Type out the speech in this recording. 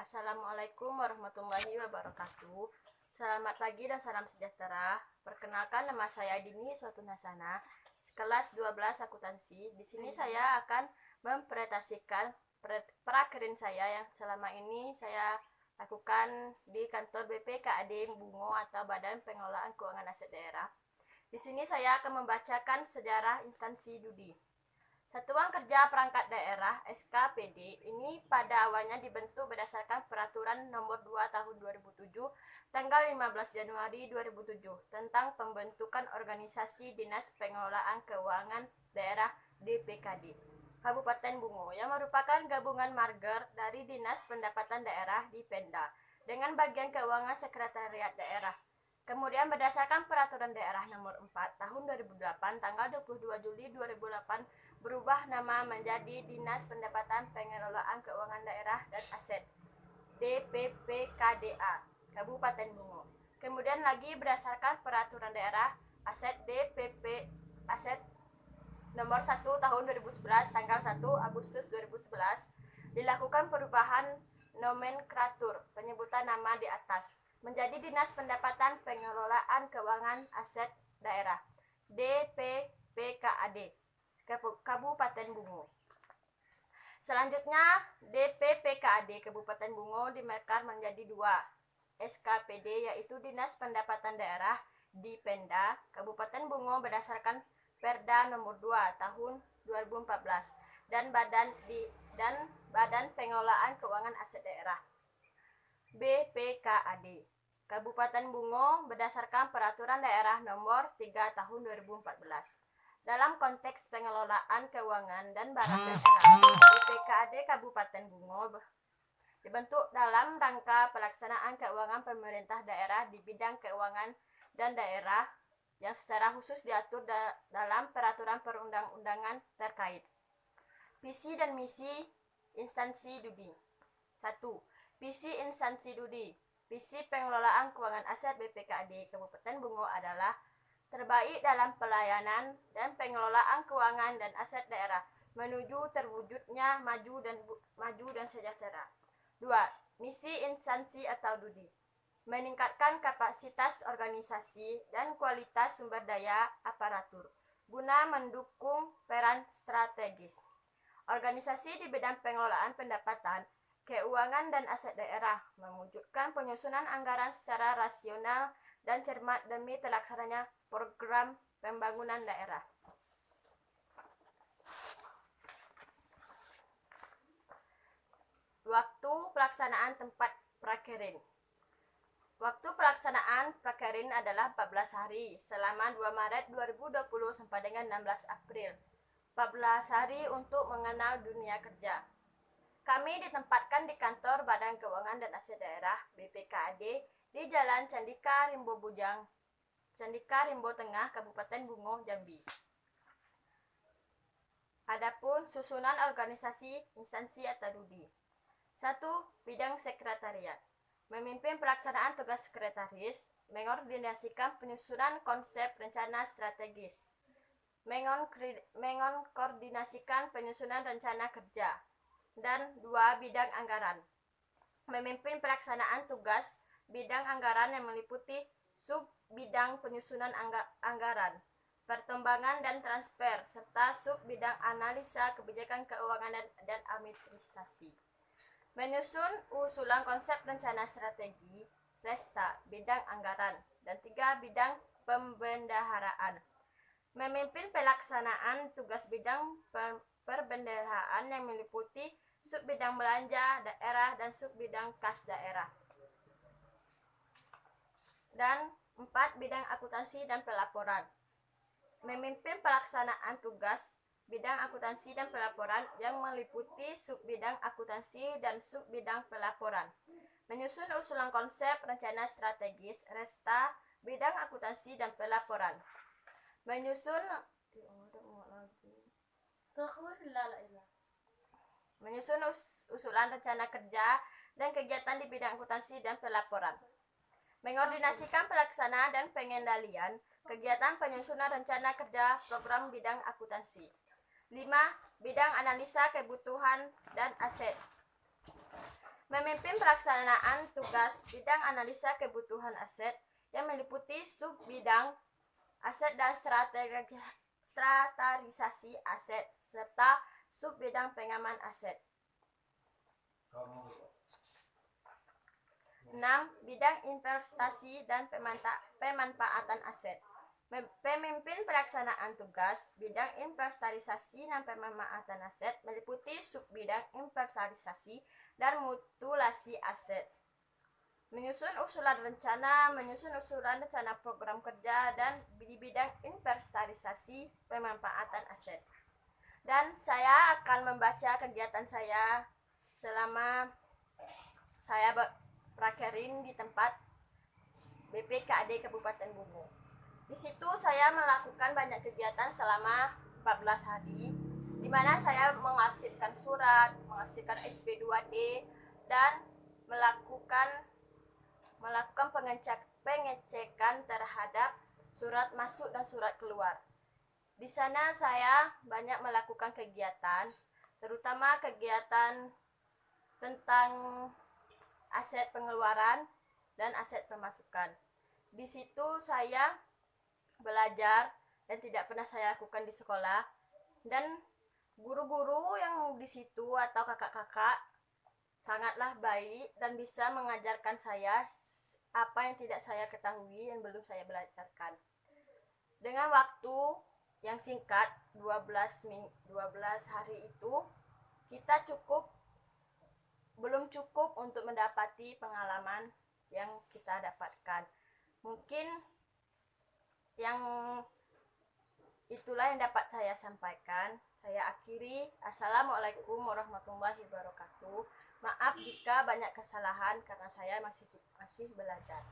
Assalamualaikum warahmatullahi wabarakatuh. Selamat pagi dan salam sejahtera. Perkenalkan, nama saya Dini Suatun Hasana, kelas 12 akuntansi. Di sini saya akan mempresentasikan prakerin saya yang selama ini saya lakukan di kantor BPKAD Bungo atau Badan Pengelolaan Keuangan Aset Daerah. Di sini saya akan membacakan sejarah instansi DUDI. Satuan Kerja Perangkat Daerah (SKPD) ini pada awalnya dibentuk berdasarkan Peraturan Nomor 2 Tahun 2007 tanggal 15 Januari 2007 tentang pembentukan organisasi Dinas Pengelolaan Keuangan Daerah DPKD Kabupaten Bungo yang merupakan gabungan marger dari Dinas Pendapatan Daerah di Pemda dengan bagian keuangan Sekretariat Daerah. Kemudian berdasarkan Peraturan Daerah Nomor 4 Tahun 2008 tanggal 22 Juli 2008 berubah nama menjadi Dinas Pendapatan Pengelolaan Keuangan Daerah dan Aset DPPKDA Kabupaten Bungo. Kemudian lagi berdasarkan Peraturan Daerah Aset DPP Aset Nomor 1 Tahun 2011 tanggal 1 Agustus 2011 dilakukan perubahan nomenklatur penyebutan nama di atas menjadi Dinas Pendapatan Pengelolaan Keuangan Aset Daerah DPPKAD Kabupaten Bungo. Selanjutnya, DPPKAD Kabupaten Bungo dimekar menjadi dua SKPD, yaitu Dinas Pendapatan Daerah di Pemda Kabupaten Bungo berdasarkan Perda Nomor 2 Tahun 2014 dan Badan Pengelolaan Keuangan Aset Daerah BPKAD Kabupaten Bungo berdasarkan Peraturan Daerah Nomor 3 Tahun 2014. Dalam konteks pengelolaan keuangan dan barang daerah, BPKAD Kabupaten Bungo dibentuk dalam rangka pelaksanaan keuangan pemerintah daerah di bidang keuangan dan daerah yang secara khusus diatur dalam peraturan perundang-undangan terkait. Visi dan misi instansi DUDI. 1. Visi instansi DUDI. Visi pengelolaan keuangan aset BPKAD Kabupaten Bungo adalah terbaik dalam pelayanan dan pengelolaan keuangan dan aset daerah menuju terwujudnya maju dan sejahtera. 2. Misi instansi atau DUDI. Meningkatkan kapasitas organisasi dan kualitas sumber daya aparatur guna mendukung peran strategis organisasi di bidang pengelolaan pendapatan, keuangan dan aset daerah, mewujudkan penyusunan anggaran secara rasional dan cermat demi terlaksananya program pembangunan daerah. Waktu pelaksanaan tempat prakerin. Waktu pelaksanaan prakerin adalah 14 hari selama 2 Maret 2020 sampai dengan 16 April. 14 hari untuk mengenal dunia kerja. Kami ditempatkan di kantor Badan Keuangan dan Aset Daerah BPKAD di Jalan Candika Rimbo Bujang, Candika Rimbo Tengah, Kabupaten Bungo, Jambi. Adapun susunan organisasi instansi atau DUDI. 1. Bidang sekretariat. Memimpin pelaksanaan tugas sekretaris, mengordinasikan penyusunan konsep rencana strategis, mengkoordinasikan penyusunan rencana kerja. Dan 2. Bidang anggaran. Memimpin pelaksanaan tugas bidang anggaran yang meliputi sub bidang penyusunan anggaran, pertumbangan dan transfer, serta sub bidang analisa kebijakan keuangan dan administrasi. Menyusun usulan konsep rencana strategi, Resta, bidang anggaran, dan 3. Bidang pembendaharaan. Memimpin pelaksanaan tugas bidang perbendaharaan yang meliputi sub bidang belanja daerah dan sub bidang kas daerah. Dan 4. Bidang akuntansi dan pelaporan. Memimpin pelaksanaan tugas bidang akuntansi dan pelaporan yang meliputi sub bidang akuntansi dan sub bidang pelaporan. Menyusun usulan konsep rencana strategis, Resta, bidang akuntansi dan pelaporan. Menyusun usulan rencana kerja dan kegiatan di bidang akuntansi dan pelaporan. Mengordinasikan pelaksanaan dan pengendalian kegiatan penyusunan rencana kerja program bidang akuntansi. 5. Bidang analisa kebutuhan dan aset. Memimpin pelaksanaan tugas bidang analisa kebutuhan aset yang meliputi sub bidang aset dan stratarisasi aset serta sub bidang pengaman aset. 6. Bidang investasi dan pemanfaatan aset. Pemimpin pelaksanaan tugas bidang inventarisasi dan pemanfaatan aset meliputi sub bidang inventarisasi dan mutualisi aset. Menyusun usulan rencana program kerja dan di bidang inventarisasi pemanfaatan aset. Dan saya akan membaca kegiatan saya selama saya prakerin di tempat BPKAD Kabupaten Bungo. Di situ saya melakukan banyak kegiatan selama 14 hari, di mana saya mengarsipkan surat, mengarsipkan SP2D, dan melakukan pengecekan terhadap surat masuk dan surat keluar. Di sana saya banyak melakukan kegiatan, terutama kegiatan tentang aset pengeluaran dan aset pemasukan. Di situ saya belajar dan tidak pernah saya lakukan di sekolah, dan guru-guru yang di situ atau kakak-kakak sangatlah baik dan bisa mengajarkan saya apa yang tidak saya ketahui yang belum saya belajarkan. Dengan waktu yang singkat 12 hari itu, kita belum cukup untuk mendapati pengalaman yang kita dapatkan. Mungkin yang itulah yang dapat saya sampaikan. Saya akhiri. Assalamualaikum warahmatullahi wabarakatuh. Maaf jika banyak kesalahan karena saya masih belajar.